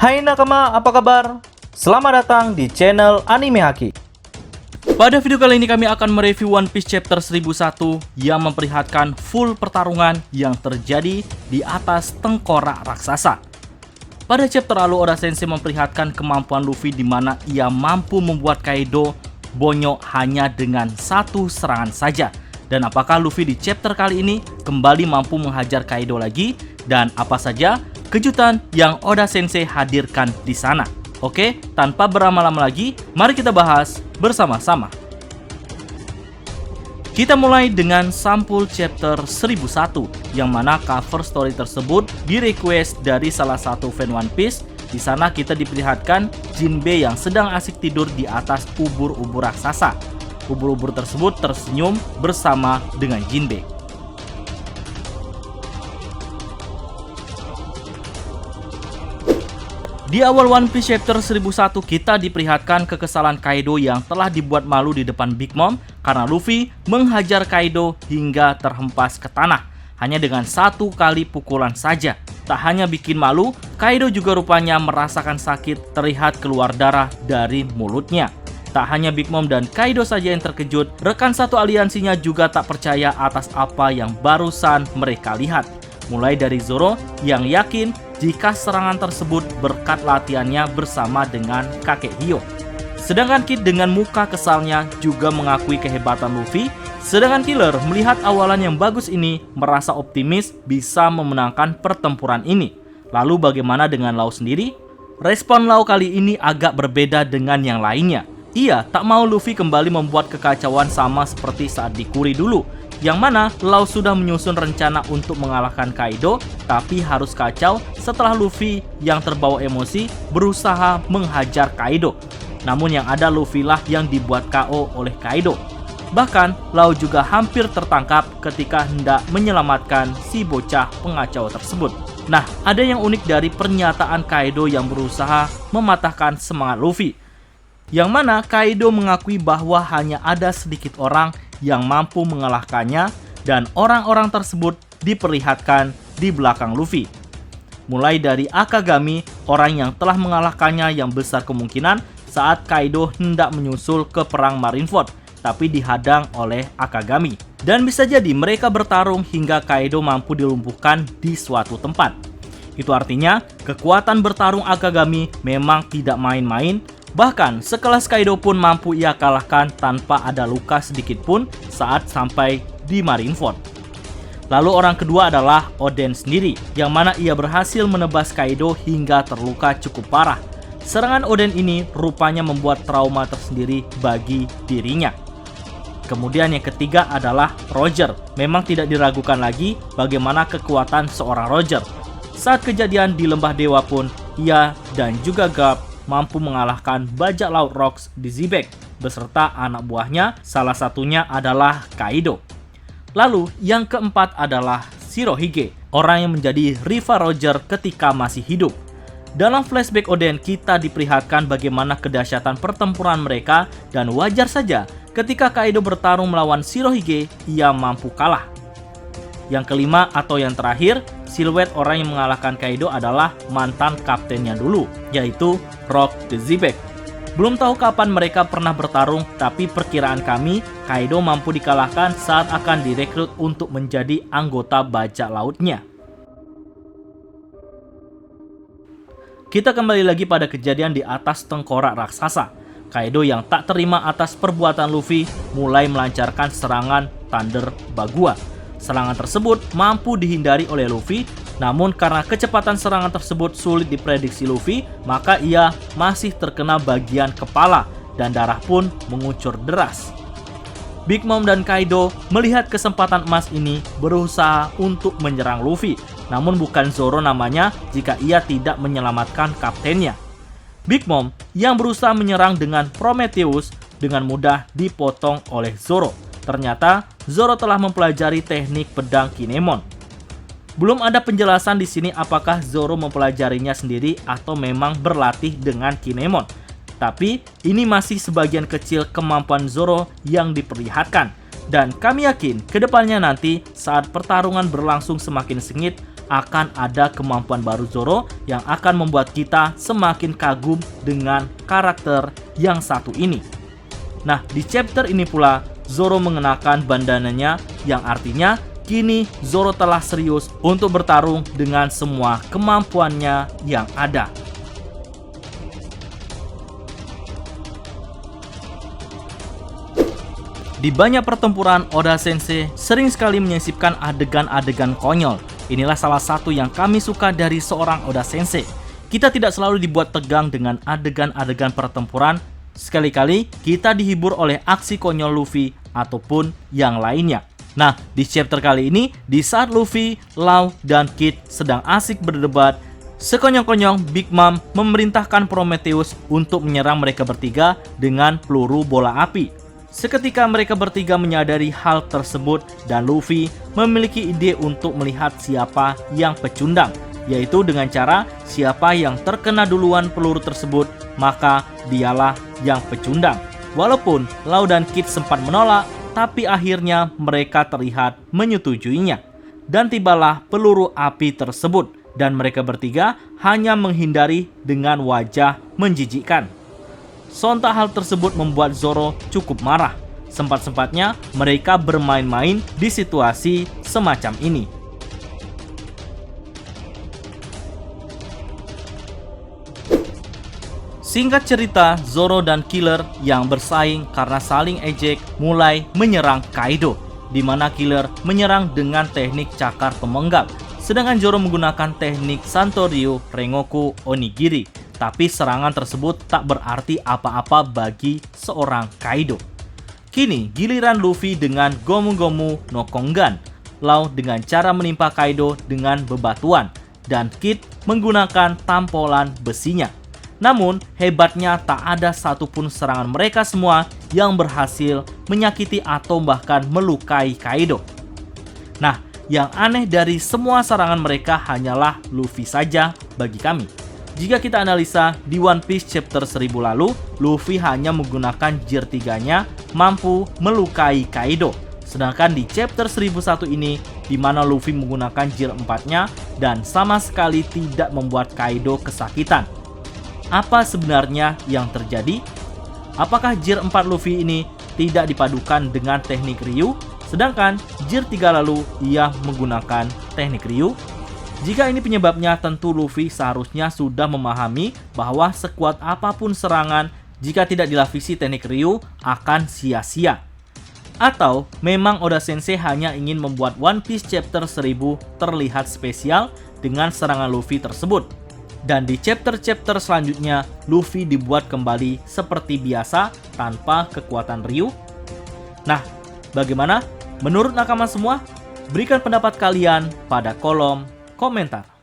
Hai nakama, apa kabar? Selamat datang di channel Anime Haki. Pada video kali ini kami akan mereview One Piece chapter 1001 yang memperlihatkan full pertarungan yang terjadi di atas tengkorak raksasa. Pada chapter lalu Oda Sensei memperlihatkan kemampuan Luffy di mana ia mampu membuat Kaido bonyok hanya dengan satu serangan saja. Dan apakah Luffy di chapter kali ini kembali mampu menghajar Kaido lagi? Dan apa saja kejutan yang Oda Sensei hadirkan di sana? Oke, tanpa berlama-lama lagi, mari kita bahas bersama-sama. Kita mulai dengan sampul chapter 1001, yang mana cover story tersebut di-request dari salah satu fan One Piece. Di sana kita diperlihatkan Jinbe yang sedang asik tidur di atas ubur-ubur raksasa. Ubur-ubur tersebut tersenyum bersama dengan Jinbe. Di awal One Piece chapter 1001 kita diperlihatkan kekesalan Kaido yang telah dibuat malu di depan Big Mom karena Luffy menghajar Kaido hingga terhempas ke tanah hanya dengan satu kali pukulan saja. Tak hanya bikin malu, Kaido juga rupanya merasakan sakit, terlihat keluar darah dari mulutnya. Tak hanya Big Mom dan Kaido saja yang terkejut, rekan satu aliansinya juga tak percaya atas apa yang barusan mereka lihat. Mulai dari Zoro yang yakin jika serangan tersebut berkat latihannya bersama dengan kakek Hio. Sedangkan Kid dengan muka kesalnya juga mengakui kehebatan Luffy. Sedangkan Killer melihat awalan yang bagus ini merasa optimis bisa memenangkan pertempuran ini. Lalu bagaimana dengan Law sendiri? Respon Law kali ini agak berbeda dengan yang lainnya. Ia tak mau Luffy kembali membuat kekacauan sama seperti saat di Kuri dulu, yang mana Law sudah menyusun rencana untuk mengalahkan Kaido, tapi harus kacau setelah Luffy yang terbawa emosi berusaha menghajar Kaido. Namun yang ada Luffy lah yang dibuat KO oleh Kaido. Bahkan Law juga hampir tertangkap ketika hendak menyelamatkan si bocah pengacau tersebut. Nah, ada yang unik dari pernyataan Kaido yang berusaha mematahkan semangat Luffy, yang mana Kaido mengakui bahwa hanya ada sedikit orang yang mampu mengalahkannya dan orang-orang tersebut diperlihatkan di belakang Luffy. Mulai dari Akagami, orang yang telah mengalahkannya yang besar kemungkinan saat Kaido hendak menyusul ke perang Marineford, tapi dihadang oleh Akagami. Dan bisa jadi mereka bertarung hingga Kaido mampu dilumpuhkan di suatu tempat. Itu artinya kekuatan bertarung Akagami memang tidak main-main. Bahkan sekelas Kaido pun mampu ia kalahkan tanpa ada luka sedikit pun saat sampai di Marineford. Lalu orang kedua adalah Oden sendiri, yang mana ia berhasil menebas Kaido hingga terluka cukup parah. Serangan Oden ini rupanya membuat trauma tersendiri bagi dirinya. Kemudian yang ketiga adalah Roger. Memang tidak diragukan lagi bagaimana kekuatan seorang Roger. Saat kejadian di Lembah Dewa pun, ia dan juga Garp mampu mengalahkan bajak laut Rocks di Xebec beserta anak buahnya, salah satunya adalah Kaido. Lalu yang keempat adalah Shirohige, orang yang menjadi rival Roger ketika masih hidup. Dalam flashback Oden kita diperlihatkan bagaimana kedahsyatan pertempuran mereka dan wajar saja ketika Kaido bertarung melawan Shirohige ia mampu kalah. Yang kelima atau yang terakhir, siluet orang yang mengalahkan Kaido adalah mantan kaptennya dulu, yaitu Rock the Xebec. Belum tahu kapan mereka pernah bertarung, tapi perkiraan kami, Kaido mampu dikalahkan saat akan direkrut untuk menjadi anggota bajak lautnya. Kita kembali lagi pada kejadian di atas tengkorak raksasa. Kaido yang tak terima atas perbuatan Luffy mulai melancarkan serangan Thunder Bagua. Serangan tersebut mampu dihindari oleh Luffy, namun karena kecepatan serangan tersebut sulit diprediksi Luffy, maka ia masih terkena bagian kepala dan darah pun mengucur deras. Big Mom dan Kaido melihat kesempatan emas ini berusaha untuk menyerang Luffy, namun bukan Zoro namanya jika ia tidak menyelamatkan kaptennya. Big Mom yang berusaha menyerang dengan Prometheus dengan mudah dipotong oleh Zoro. Ternyata Zoro telah mempelajari teknik pedang Kinemon. Belum ada penjelasan di sini apakah Zoro mempelajarinya sendiri atau memang berlatih dengan Kinemon. Tapi ini masih sebagian kecil kemampuan Zoro yang diperlihatkan. Dan kami yakin kedepannya nanti saat pertarungan berlangsung semakin sengit, akan ada kemampuan baru Zoro yang akan membuat kita semakin kagum dengan karakter yang satu ini. Nah, di chapter ini pula Zoro mengenakan bandananya yang artinya kini Zoro telah serius untuk bertarung dengan semua kemampuannya yang ada. Di banyak pertempuran, Oda Sensei sering sekali menyisipkan adegan-adegan konyol. Inilah salah satu yang kami suka dari seorang Oda Sensei. Kita tidak selalu dibuat tegang dengan adegan-adegan pertempuran. Sekali-kali kita dihibur oleh aksi konyol Luffy ataupun yang lainnya. Nah, di chapter kali ini, di saat Luffy, Law, dan Kid sedang asik berdebat, sekonyong-konyong Big Mom memerintahkan Prometheus untuk menyerang mereka bertiga dengan peluru bola api. Seketika mereka bertiga menyadari hal tersebut dan Luffy memiliki ide untuk melihat siapa yang pecundang, yaitu dengan cara siapa yang terkena duluan peluru tersebut, maka dialah yang pecundang. Walaupun Law dan Kid sempat menolak, tapi akhirnya mereka terlihat menyetujuinya. Dan tibalah peluru api tersebut, dan mereka bertiga hanya menghindari dengan wajah menjijikkan. Sontak hal tersebut membuat Zoro cukup marah. Sempat-sempatnya mereka bermain-main di situasi semacam ini. Singkat cerita, Zoro dan Killer yang bersaing karena saling ejek mulai menyerang Kaido, di mana Killer menyerang dengan teknik cakar pemenggal, sedangkan Zoro menggunakan teknik Santoryu Rengoku Onigiri. Tapi serangan tersebut tak berarti apa-apa bagi seorang Kaido. Kini giliran Luffy dengan Gomu Gomu no Kongan, Law dengan cara menimpa Kaido dengan bebatuan, dan Kid menggunakan tampolan besinya. Namun, hebatnya tak ada satupun serangan mereka semua yang berhasil menyakiti atau bahkan melukai Kaido. Nah, yang aneh dari semua serangan mereka hanyalah Luffy saja bagi kami. Jika kita analisa di One Piece chapter 1000 lalu, Luffy hanya menggunakan gear 3-nya mampu melukai Kaido. Sedangkan di chapter 1001 ini, di mana Luffy menggunakan gear 4-nya dan sama sekali tidak membuat Kaido kesakitan. Apa sebenarnya yang terjadi? Apakah gear 4 Luffy ini tidak dipadukan dengan teknik Ryu, sedangkan gear 3 lalu ia menggunakan teknik Ryu? Jika ini penyebabnya, tentu Luffy seharusnya sudah memahami bahwa sekuat apapun serangan, jika tidak dilapisi teknik Ryu akan sia-sia. Atau memang Oda Sensei hanya ingin membuat One Piece chapter 1000 terlihat spesial dengan serangan Luffy tersebut. Dan di chapter-chapter selanjutnya, Luffy dibuat kembali seperti biasa tanpa kekuatan Ryu. Nah, bagaimana? Menurut nakama semua, berikan pendapat kalian pada kolom komentar.